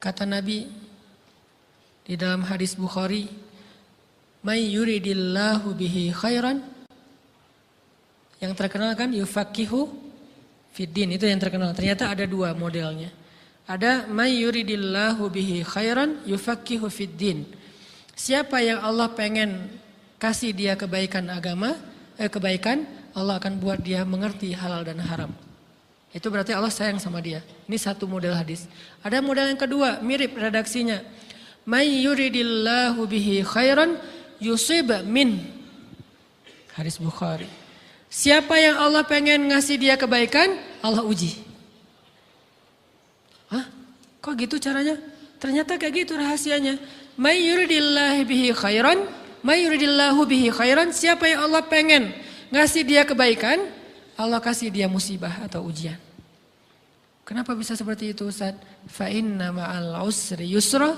Kata Nabi di dalam hadis Bukhari, "May yuridillahu bihi khairan." Yang terkenal kan yufaqihu fiddin, itu yang terkenal. Ternyata ada dua modelnya. Ada may yuridillahu bihi khairan yufaqihu fiddin. Siapa yang Allah pengen kasih dia kebaikan kebaikan, Allah akan buat dia mengerti halal dan haram. Itu berarti Allah sayang sama dia. Ini satu model hadis. Ada model yang kedua, mirip redaksinya. May yuridillahu bihi khairan yusib min. Hadis Bukhari. Siapa yang Allah pengen ngasih dia kebaikan, Allah uji. Hah? Kok gitu caranya? Ternyata kayak gitu rahasianya. May yuridillahu bihi khairan, may yuridillahu bihi khairan. Siapa yang Allah pengen ngasih dia kebaikan, Allah kasih dia musibah atau ujian. Kenapa bisa seperti itu, Ustaz? Fa inna ma'al usri yusra,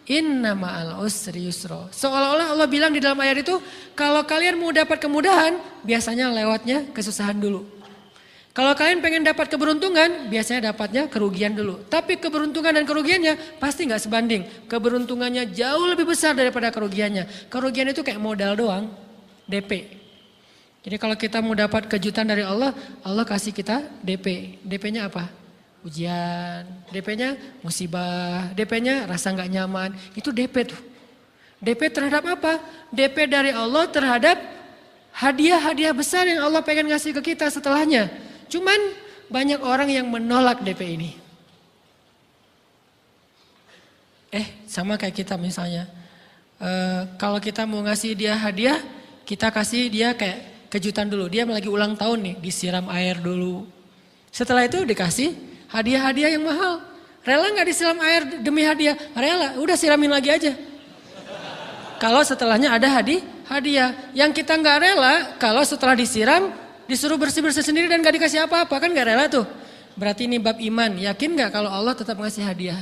inna ma'al usri yusra. Seolah-olah Allah bilang di dalam ayat itu, kalau kalian mau dapat kemudahan, biasanya lewatnya kesusahan dulu. Kalau kalian pengen dapat keberuntungan, biasanya dapatnya kerugian dulu. Tapi keberuntungan dan kerugiannya pasti nggak sebanding. Keberuntungannya jauh lebih besar daripada kerugiannya. Kerugian itu kayak modal doang, DP. Jadi kalau kita mau dapat kejutan dari Allah, Allah kasih kita DP. DP-nya apa? Ujian. DP-nya musibah. DP-nya rasa nggak nyaman. Itu DP tuh. DP terhadap apa? DP dari Allah terhadap hadiah-hadiah besar yang Allah pengen ngasih ke kita setelahnya. Cuman banyak orang yang menolak DP ini. Sama kayak kita misalnya. Kalau kita mau ngasih dia hadiah, kita kasih dia kayak kejutan dulu. Dia lagi ulang tahun nih, disiram air dulu. Setelah itu dikasih hadiah-hadiah yang mahal. Rela gak disiram air demi hadiah? Rela, udah siramin lagi aja. Kalau setelahnya ada hadiah. Yang kita gak rela, kalau setelah disiram, disuruh bersih-bersih sendiri dan gak dikasih apa-apa. Kan gak rela tuh. Berarti ini bab iman. Yakin gak kalau Allah tetap ngasih hadiah?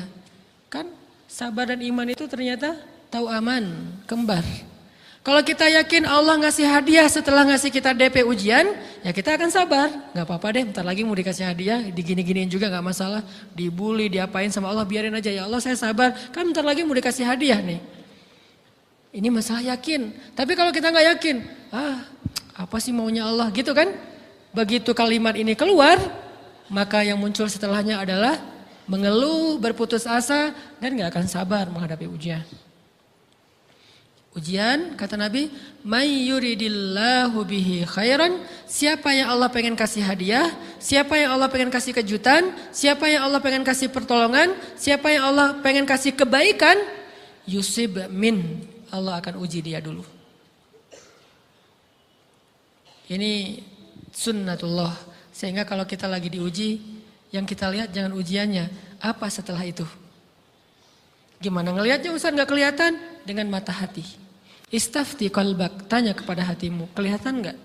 Kan sabar dan iman itu ternyata tahu aman, kembar. Kalau kita yakin Allah ngasih hadiah setelah ngasih kita DP ujian, ya kita akan sabar. Gak apa-apa deh, bentar lagi mau dikasih hadiah, digini-giniin juga gak masalah. Dibully, diapain sama Allah, biarin aja. Ya Allah saya sabar, kan bentar lagi mau dikasih hadiah nih. Ini masalah yakin. Tapi kalau kita gak yakin, apa sih maunya Allah gitu kan. Begitu kalimat ini keluar, maka yang muncul setelahnya adalah mengeluh, berputus asa, dan gak akan sabar menghadapi ujian. Ujian, kata Nabi, may yuridillahu bihi khairan. Siapa yang Allah pengen kasih hadiah, siapa yang Allah pengen kasih kejutan, siapa yang Allah pengen kasih pertolongan, siapa yang Allah pengen kasih kebaikan, yusib min. Allah akan uji dia dulu. Ini sunnatullah. Sehingga kalau kita lagi diuji, yang kita lihat jangan ujiannya, apa setelah itu. Gimana ngelihatnya Ustaz gak kelihatan? Dengan mata hati. Istafti qalbak, tanya kepada hatimu, kelihatan enggak?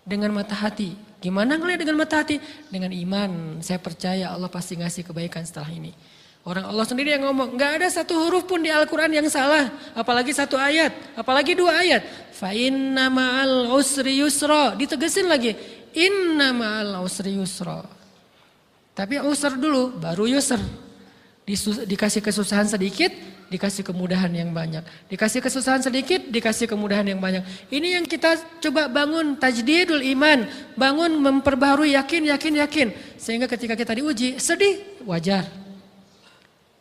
Dengan mata hati. Gimana ngelihat dengan mata hati? Dengan iman, saya percaya Allah pasti ngasih kebaikan setelah ini. Orang Allah sendiri yang ngomong, enggak ada satu huruf pun di Al-Quran yang salah. Apalagi satu ayat, apalagi dua ayat. Fa inna ma'al usri yusra, ditegesin lagi. Inna ma'al usri yusra. Tapi usr dulu, baru yusr. Dikasih kesusahan sedikit, dikasih kemudahan yang banyak. Dikasih kesusahan sedikit, dikasih kemudahan yang banyak. Ini yang kita coba bangun tajdidul iman. Bangun memperbaharui yakin. Sehingga ketika kita diuji, sedih, wajar.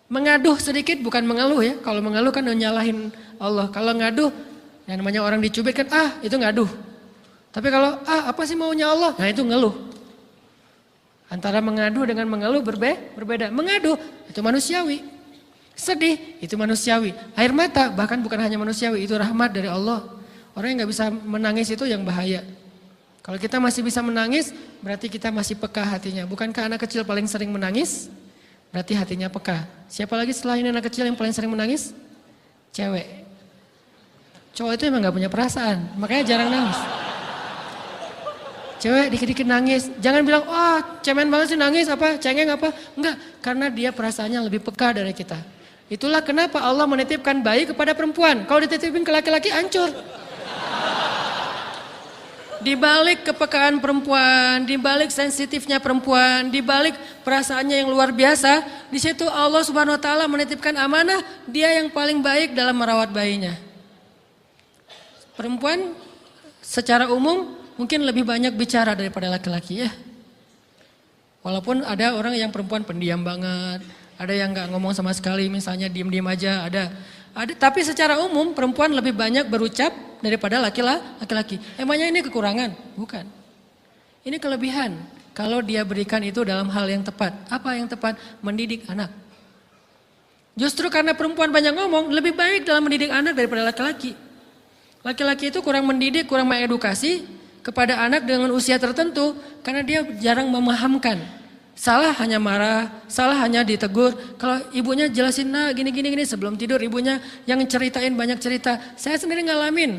Mengaduh sedikit bukan mengeluh ya. Kalau mengeluh kan nyalahin Allah. Kalau ngaduh, yang namanya orang dicubit kan, itu ngaduh. Tapi kalau, apa sih maunya Allah? Nah itu ngeluh. Antara mengadu dengan mengeluh berbeda. Mengadu itu manusiawi. Sedih itu manusiawi. Air mata bahkan bukan hanya manusiawi, itu rahmat dari Allah. Orang yang gak bisa menangis itu yang bahaya. Kalau kita masih bisa menangis, berarti kita masih peka hatinya. Bukankah anak kecil paling sering menangis? Berarti hatinya peka. Siapa lagi selain anak kecil yang paling sering menangis? Cewek. Cowok itu emang gak punya perasaan, makanya jarang nangis. Cewek dikit-dikit nangis, jangan bilang, cemen banget sih nangis apa, cengeng apa. Enggak, karena dia perasaannya lebih peka dari kita. Itulah kenapa Allah menitipkan bayi kepada perempuan. Kalau dititipin ke laki-laki hancur. Di balik kepekaan perempuan, di balik sensitifnya perempuan, di balik perasaannya yang luar biasa, di situ Allah Subhanahu wa taala menitipkan amanah, dia yang paling baik dalam merawat bayinya. Perempuan secara umum mungkin lebih banyak bicara daripada laki-laki ya. Walaupun ada orang yang perempuan pendiam banget, ada yang nggak ngomong sama sekali, misalnya diem-diem aja, ada. Tapi secara umum perempuan lebih banyak berucap daripada laki-laki. Emangnya ini kekurangan? Bukan. Ini kelebihan. Kalau dia berikan itu dalam hal yang tepat. Apa yang tepat? Mendidik anak. Justru karena perempuan banyak ngomong, lebih baik dalam mendidik anak daripada laki-laki. Laki-laki itu kurang mendidik, kurang mengedukasi kepada anak dengan usia tertentu karena dia jarang memahamkan. Salah hanya marah, salah hanya ditegur. Kalau ibunya jelasin nah gini sebelum tidur ibunya yang ceritain banyak cerita. Saya sendiri ngalamin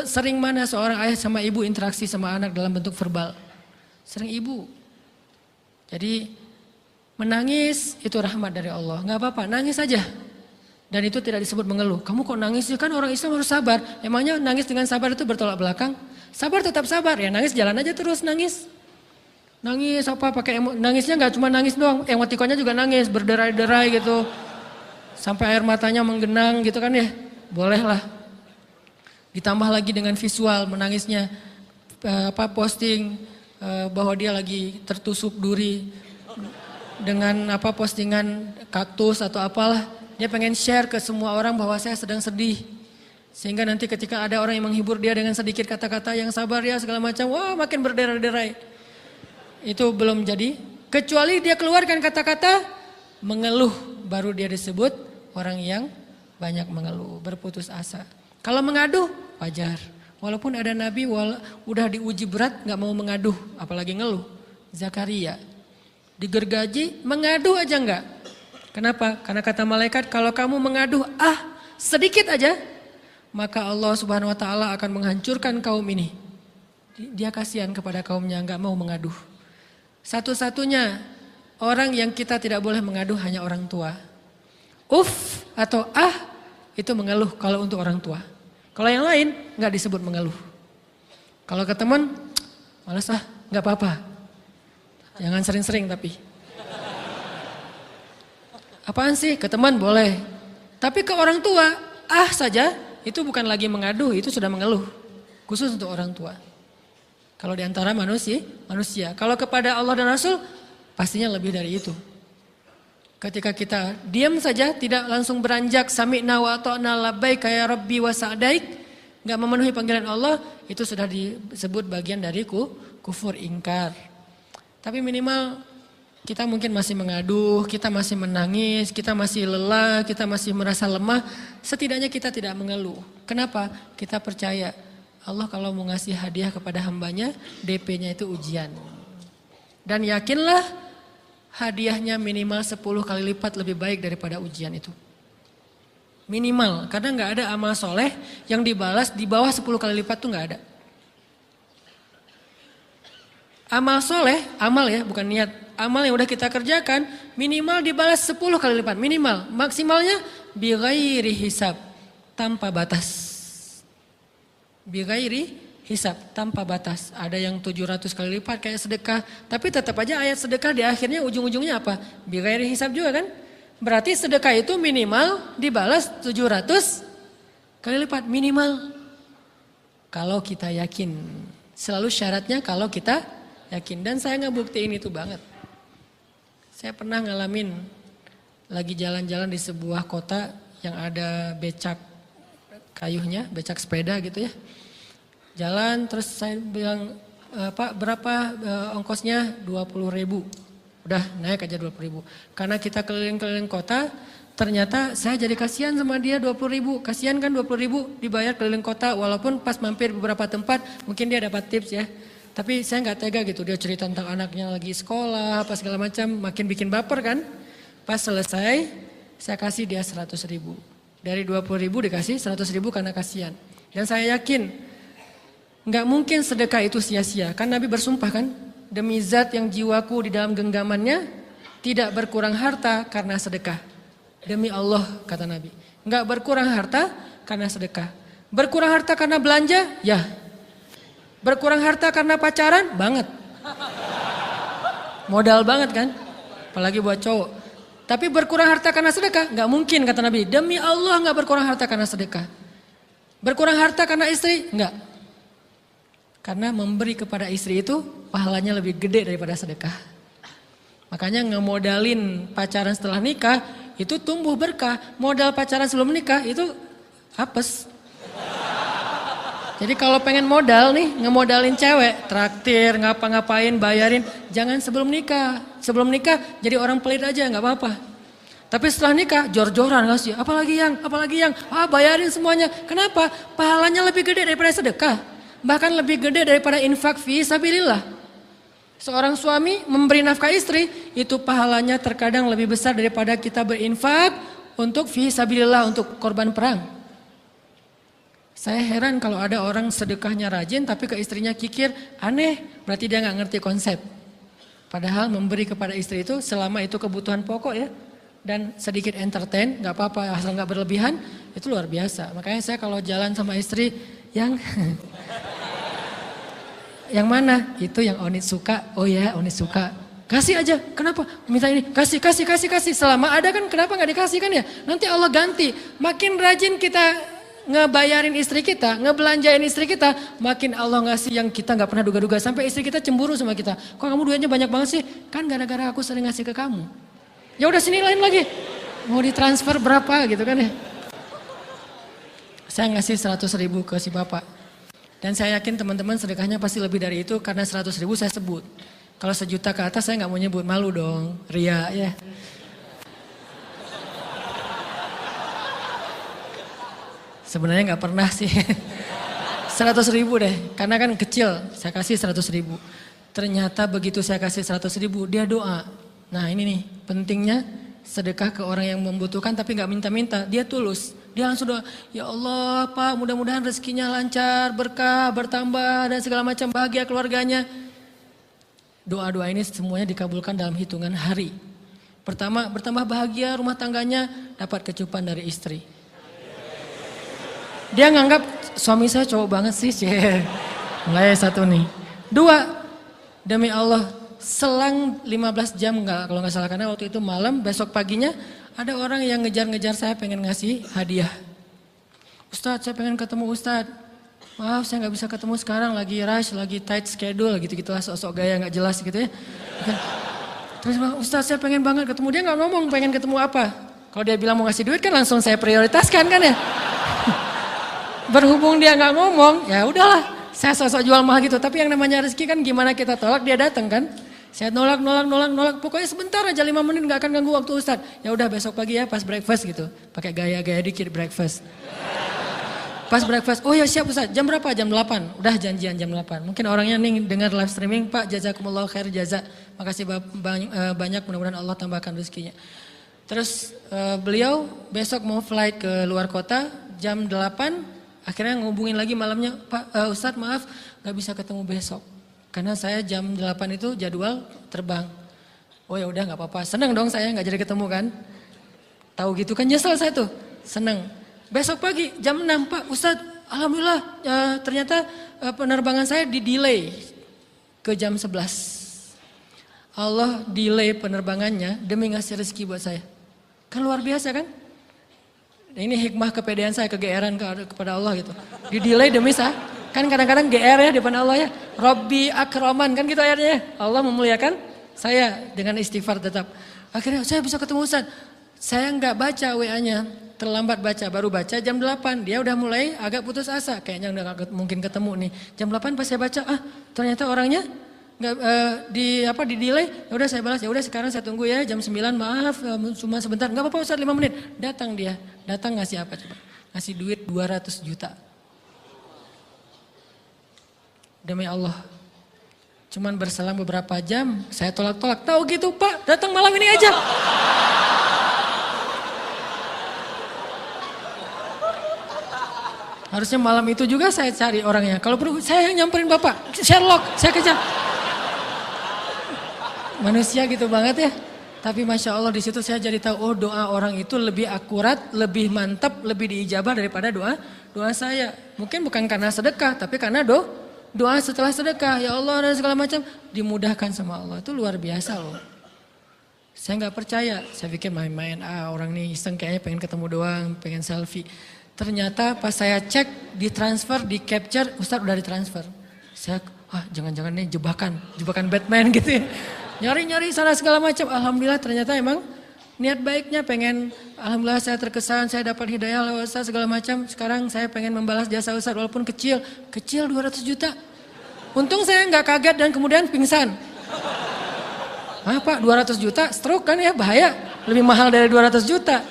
sering mana seorang ayah sama ibu interaksi sama anak dalam bentuk verbal. Sering ibu. Jadi menangis itu rahmat dari Allah. Gak apa-apa, nangis saja. Dan itu tidak disebut mengeluh. Kamu kok nangis sih? Kan orang Islam harus sabar. Emangnya nangis dengan sabar itu bertolak belakang? Sabar tetap sabar. Ya nangis jalan aja terus nangis. Nangis apa pakai nangisnya nggak cuma nangis doang, emotikonnya juga nangis, berderai-derai gitu. Sampai air matanya menggenang gitu kan ya. Boleh lah. Ditambah lagi dengan visual menangisnya posting bahwa dia lagi tertusuk duri dengan postingan kaktus atau apalah. Dia pengen share ke semua orang bahwa saya sedang sedih. Sehingga nanti ketika ada orang yang menghibur dia dengan sedikit kata-kata yang sabar ya segala macam, wah makin berderai-derai. Itu belum jadi, kecuali dia keluarkan kata-kata mengeluh, baru dia disebut orang yang banyak mengeluh, berputus asa. Kalau mengaduh, wajar. Walaupun ada nabi udah diuji berat gak mau mengaduh, apalagi ngeluh. Zakaria, digergaji, mengaduh aja enggak. Kenapa? Karena kata malaikat kalau kamu mengaduh sedikit aja, maka Allah Subhanahu wa taala akan menghancurkan kaum ini. Dia kasihan kepada kaumnya, gak mau mengaduh. Satu-satunya orang yang kita tidak boleh mengaduh hanya orang tua. Atau itu mengeluh kalau untuk orang tua. Kalau yang lain nggak disebut mengeluh. Kalau ke teman, malas nggak apa-apa. Jangan sering-sering tapi. Apaan sih? Ke teman boleh. Tapi ke orang tua, saja itu bukan lagi mengaduh, itu sudah mengeluh. Khusus untuk orang tua. Kalau di antara manusia. Kalau kepada Allah dan Rasul, pastinya lebih dari itu. Ketika kita diam saja, tidak langsung beranjak, sami'na wa ata'na labbaik ya rabbi wa sa'daik, gak memenuhi panggilan Allah, itu sudah disebut bagian dari kufur ingkar. Tapi minimal kita mungkin masih mengaduh, kita masih menangis, kita masih lelah, kita masih merasa lemah, setidaknya kita tidak mengeluh. Kenapa? Kita percaya Allah kalau mau ngasih hadiah kepada hambanya, DP-nya itu ujian. Dan yakinlah hadiahnya minimal 10 kali lipat lebih baik daripada ujian itu. Minimal, karena gak ada amal soleh yang dibalas di bawah 10 kali lipat tuh gak ada. Amal soleh, amal ya bukan niat. Amal yang udah kita kerjakan minimal dibalas 10 kali lipat. Minimal, maksimalnya bighairi hisab, tanpa batas. Bighairi hisab, tanpa batas. Ada yang 700 kali lipat kayak sedekah. Tapi tetap aja ayat sedekah di akhirnya ujung-ujungnya apa? Bighairi hisab juga kan? Berarti sedekah itu minimal dibalas 700 kali lipat. Minimal. Kalau kita yakin. Selalu syaratnya kalau kita yakin. Dan saya ngebuktiin itu banget. Saya pernah ngalamin lagi jalan-jalan di sebuah kota yang ada becak kayuhnya, becak sepeda gitu ya. Jalan terus saya bilang, Pak berapa ongkosnya? 20.000. Udah naik aja 20.000. Karena kita keliling-keliling kota, ternyata saya jadi kasihan sama dia 20.000. Kasihan kan 20.000 dibayar keliling kota, walaupun pas mampir beberapa tempat mungkin dia dapat tips ya. Tapi saya nggak tega gitu, dia cerita tentang anaknya lagi sekolah, apa segala macam, makin bikin baper kan. Pas selesai, saya kasih dia 100.000. Dari 20.000 dikasih 100.000 karena kasihan. Dan saya yakin, nggak mungkin sedekah itu sia-sia. Kan Nabi bersumpah kan, demi zat yang jiwaku di dalam genggamannya, tidak berkurang harta karena sedekah. Demi Allah kata Nabi, nggak berkurang harta karena sedekah. Berkurang harta karena belanja? Ya. Berkurang harta karena pacaran? Banget. Modal banget kan? Apalagi buat cowok. Tapi berkurang harta karena sedekah? Nggak mungkin kata Nabi. Demi Allah nggak berkurang harta karena sedekah. Berkurang harta karena istri? Nggak. Karena memberi kepada istri itu pahalanya lebih gede daripada sedekah. Makanya ngemodalin pacaran setelah nikah itu tumbuh berkah. Modal pacaran sebelum nikah itu apes. Jadi kalau pengen modal nih, ngemodalin cewek, traktir, ngapa-ngapain, bayarin, jangan sebelum nikah. Sebelum nikah jadi orang pelit aja, nggak apa-apa. Tapi setelah nikah, jor-joran ngasih, apalagi yang, bayarin semuanya. Kenapa? Pahalanya lebih gede daripada sedekah. Bahkan lebih gede daripada infak fi sabilillah. Seorang suami memberi nafkah istri, itu pahalanya terkadang lebih besar daripada kita berinfak untuk fi sabilillah, untuk korban perang. Saya heran kalau ada orang sedekahnya rajin tapi ke istrinya kikir, aneh, berarti dia nggak ngerti konsep. Padahal memberi kepada istri itu selama itu kebutuhan pokok ya, dan sedikit entertain, nggak apa-apa asal nggak berlebihan, itu luar biasa. Makanya saya kalau jalan sama istri yang yang mana? Itu yang Onit suka. Oh ya, Onit suka. Kasih aja. Kenapa? Minta ini. Kasih. Selama ada kan kenapa nggak dikasih kan ya? Nanti Allah ganti. Makin rajin kita ngebayarin istri kita, ngebelanjain istri kita, makin Allah ngasih yang kita nggak pernah duga-duga. Sampai istri kita cemburu sama kita. Kok kamu duitnya banyak banget sih? Kan gara-gara aku sering ngasih ke kamu. Ya udah sini lain lagi. Mau ditransfer berapa gitu kan ya? Saya ngasih 100.000 ke si bapak. Dan saya yakin teman-teman sedekahnya pasti lebih dari itu karena 100.000 saya sebut. Kalau 1 juta ke atas saya nggak mau nyebut, malu dong, ria ya. Sebenarnya nggak pernah sih. 100.000 deh, karena kan kecil, saya kasih 100.000. Ternyata begitu saya kasih 100.000, dia doa. Nah ini nih, pentingnya sedekah ke orang yang membutuhkan tapi nggak minta-minta, dia tulus. Dia langsung doa, ya Allah Pak mudah-mudahan rezekinya lancar, berkah, bertambah dan segala macam, bahagia keluarganya. Doa-doa ini semuanya dikabulkan dalam hitungan hari. Pertama, bertambah bahagia rumah tangganya, dapat kecupan dari istri. Dia nganggap suami saya cowok banget sih. Mulai 1 nih. 2, demi Allah selang 15 jam kalau nggak salah, karena waktu itu malam, besok paginya ada orang yang ngejar-ngejar saya pengen ngasih hadiah. Ustadz saya pengen ketemu Ustadz. Maaf saya nggak bisa ketemu sekarang, lagi rush, lagi tight schedule gitu-gitulah, sok-sok gaya nggak jelas gitu ya. Terus Ustadz saya pengen banget ketemu, dia nggak ngomong pengen ketemu apa. Kalau dia bilang mau ngasih duit kan langsung saya prioritaskan kan ya. Berhubung dia nggak ngomong, ya udahlah, saya sosok jual mahal gitu. Tapi yang namanya rezeki kan gimana kita tolak, dia datang kan. Saya nolak. Pokoknya sebentar aja 5 menit nggak akan ganggu waktu Ustadz. Ya udah besok pagi ya pas breakfast gitu, pakai gaya-gaya dikit breakfast. Pas breakfast, oh ya siap Ustadz, jam berapa? Jam 8. Udah janjian jam 8. Mungkin orangnya nih dengar live streaming, Pak jazakumullah khair jaza. Makasih banyak, mudah-mudahan Allah tambahkan rezekinya. Terus beliau besok mau flight ke luar kota jam 8. Akhirnya ngubungin lagi malamnya, Pak Ustadz maaf gak bisa ketemu besok. Karena saya jam 8 itu jadwal terbang. Oh ya udah gak apa-apa, seneng dong saya gak jadi ketemu kan. Tahu gitu kan nyesel saya tuh, seneng. Besok pagi jam 6, Pak Ustadz alhamdulillah ternyata penerbangan saya di delay ke jam 11. Allah delay penerbangannya demi ngasih rezeki buat saya. Kan luar biasa kan? Ini hikmah kepedean saya, kegeeran kepada Allah gitu. Di delay demi saya. Kan kadang-kadang GR ya depan Allah ya. Rabbi akraman kan gitu ayatnya. Allah memuliakan saya dengan istighfar tetap. Akhirnya saya bisa ketemu Ustaz. Saya nggak baca WA-nya. Terlambat baca, baru baca jam 8. Dia udah mulai agak putus asa. Kayaknya udah gak mungkin ketemu nih. Jam 8 pas saya baca, ternyata orangnya nggak di delay. Ya udah saya balas, ya udah sekarang saya tunggu ya jam 9, maaf cuma sebentar. Nggak apa-apa Ustaz 5 menit. Datang dia. Datang ngasih apa coba? Ngasih duit 200 juta. Demi Allah. Cuman berselang beberapa jam, saya tolak-tolak. Tahu gitu Pak, datang malam ini aja. Harusnya malam itu juga saya cari orangnya. Kalau perlu saya yang nyamperin Bapak. Sherlock, saya kejar. Manusia gitu banget ya. Tapi Masya Allah di situ saya jadi tahu, oh doa orang itu lebih akurat, lebih mantap, lebih diijabah daripada doa saya. Mungkin bukan karena sedekah, tapi karena Doa setelah sedekah, ya Allah dan segala macam dimudahkan sama Allah. Itu luar biasa loh. Saya nggak percaya, saya pikir main-main, orang ini iseng kayaknya pengen ketemu doang, pengen selfie. Ternyata pas saya cek, ditransfer, di capture, Ustadz udah ditransfer. Saya, jangan-jangan nih jebakan Batman gitu ya. Nyari-nyari sana segala macam, alhamdulillah ternyata emang niat baiknya pengen, alhamdulillah saya terkesan, saya dapat hidayah lewat Ustadz segala macam. Sekarang saya pengen membalas jasa Ustadz walaupun kecil 200 juta. Untung saya nggak kaget dan kemudian pingsan. Pak 200 juta stroke kan ya bahaya, lebih mahal dari 200 juta.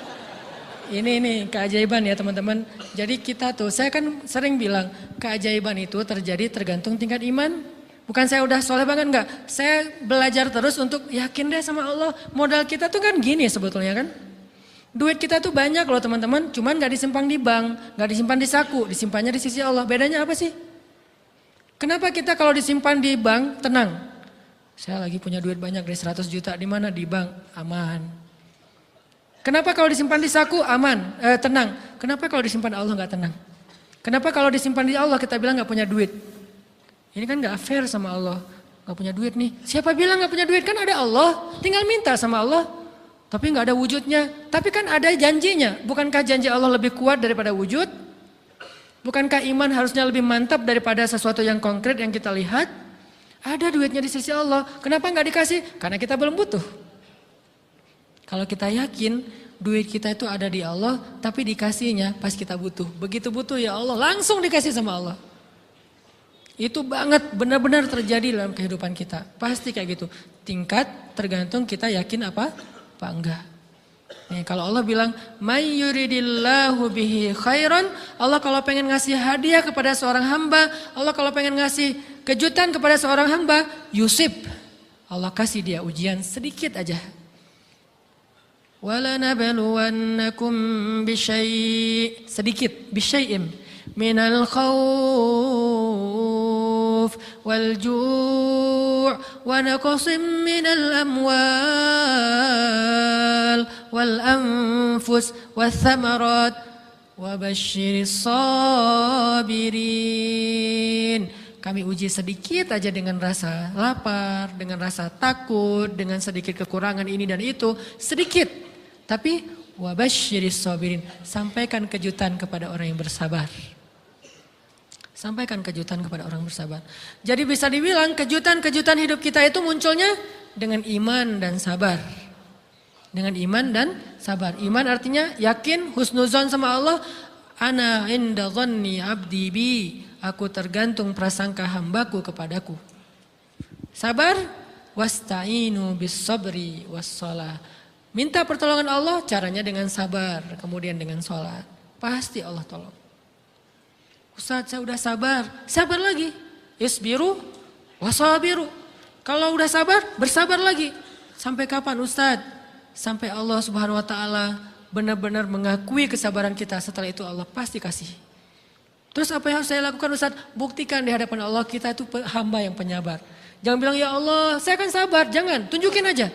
Ini keajaiban ya teman-teman. Jadi kita tuh, saya kan sering bilang keajaiban itu terjadi tergantung tingkat iman. Bukan saya udah soleh banget enggak. Saya belajar terus untuk yakin deh sama Allah. Modal kita tuh kan gini sebetulnya kan. Duit kita tuh banyak loh teman-teman. Cuman gak disimpan di bank, gak disimpan di saku. Disimpannya di sisi Allah. Bedanya apa sih? Kenapa kita kalau disimpan di bank tenang? Saya lagi punya duit banyak dari 100 juta. Di mana? Di bank. Aman. Kenapa kalau disimpan di saku? Aman. Tenang. Kenapa kalau disimpan Allah gak tenang? Kenapa kalau disimpan di Allah kita bilang gak punya duit? Ini kan gak fair sama Allah. Gak punya duit nih. Siapa bilang gak punya duit? Kan ada Allah. Tinggal minta sama Allah. Tapi gak ada wujudnya. Tapi kan ada janjinya. Bukankah janji Allah lebih kuat daripada wujud? Bukankah iman harusnya lebih mantap daripada sesuatu yang konkret yang kita lihat? Ada duitnya di sisi Allah. Kenapa gak dikasih? Karena kita belum butuh. Kalau kita yakin duit kita itu ada di Allah. Tapi dikasihnya pas kita butuh. Begitu butuh ya Allah langsung dikasih sama Allah. Itu banget benar-benar terjadi dalam kehidupan kita. Pasti kayak gitu. Tingkat tergantung kita yakin apa enggak. Nih, kalau Allah bilang, "May yuridillahu bihi khairan", Allah kalau pengen ngasih hadiah kepada seorang hamba, Allah kalau pengen ngasih kejutan kepada seorang hamba, yusib. Allah kasih dia ujian sedikit aja. وَلَنَبَلُوَنَّكُمْ بِشَيْءٍ sedikit, bisyai'im minal khawf wal ju' wa naqsim minal amwal wal anfus wath thamarat wa basyiris sabirin. Kami uji sedikit aja dengan rasa lapar, dengan rasa takut, dengan sedikit kekurangan ini dan itu, sedikit. Tapi wabasyiris sabirin, sampaikan kejutan kepada orang yang bersabar. Sampaikan kejutan kepada orang bersabar. Jadi bisa dibilang kejutan-kejutan hidup kita itu munculnya dengan iman dan sabar. Dengan iman dan sabar. Iman artinya yakin, husnuzon sama Allah. Ana inda dhanni abdi bi. Aku tergantung prasangka hambaku kepadaku. Sabar, wasta'inu bis sabri was shalah. Minta pertolongan Allah, caranya dengan sabar, kemudian dengan sholat. Pasti Allah tolong. Ustadz saya udah sabar, sabar lagi. Isbiru wasabiru. Kalau udah sabar, bersabar lagi. Sampai kapan Ustadz? Sampai Allah Subhanahu wa ta'ala benar-benar mengakui kesabaran kita. Setelah itu Allah pasti kasih. Terus apa yang harus saya lakukan Ustadz? Buktikan di hadapan Allah kita itu hamba yang penyabar. Jangan bilang ya Allah saya akan sabar, jangan, tunjukin aja.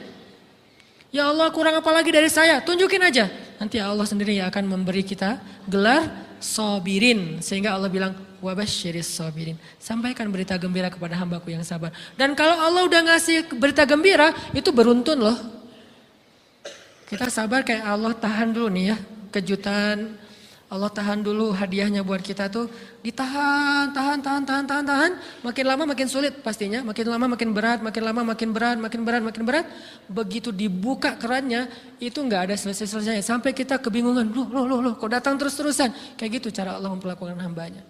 Ya Allah kurang apa lagi dari saya, tunjukin aja. Nanti Allah sendiri yang akan memberi kita gelar sabirin. Sehingga Allah bilang wabasyiris sabirin. Sampaikan berita gembira kepada hambaku yang sabar. Dan kalau Allah udah ngasih berita gembira, itu beruntun loh. Kita sabar kayak Allah tahan dulu nih ya, kejutan. Allah tahan dulu hadiahnya buat kita tuh ditahan, tahan. Makin lama makin sulit pastinya, makin lama makin berat, makin lama makin berat. Begitu dibuka kerannya itu nggak ada selesai-selesainya sampai kita kebingungan, loh kok datang terus-terusan. Kayak gitu cara Allah memperlakukan hambanya.